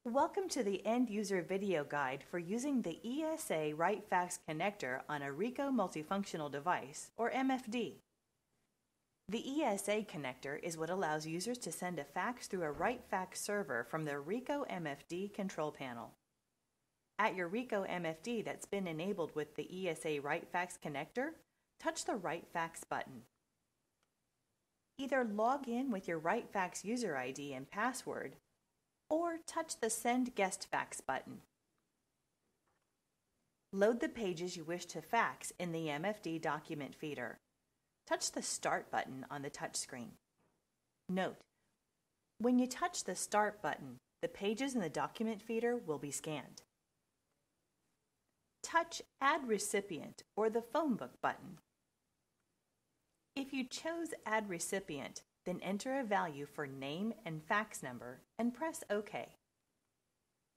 Welcome to the End User Video Guide for using the ESA RightFax connector on a Ricoh Multifunctional Device, or MFD. The ESA connector is what allows users to send a fax through a RightFax server from their Ricoh MFD control panel. At your Ricoh MFD that's been enabled with the ESA RightFax connector, touch the RightFax button. Either log in with your RightFax user ID and password, or touch the Send Guest Fax button. Load the pages you wish to fax in the MFD document feeder. Touch the Start button on the touchscreen. Note: when you touch the Start button, the pages in the document feeder will be scanned. Touch Add Recipient or the Phone Book button. If you chose Add Recipient, then enter a value for name and fax number and press OK.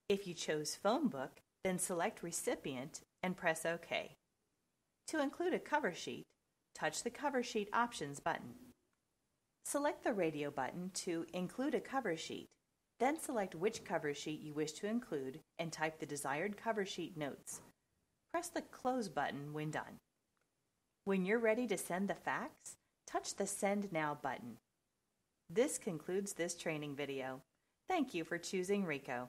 If you chose Phone Book, then select Recipient and press OK. To include a cover sheet, touch the Cover Sheet Options button. Select the radio button to include a cover sheet, then select which cover sheet you wish to include and type the desired cover sheet notes. Press the Close button when done. When you're ready to send the fax, touch the Send Now button. This concludes this training video. Thank you for choosing Ricoh.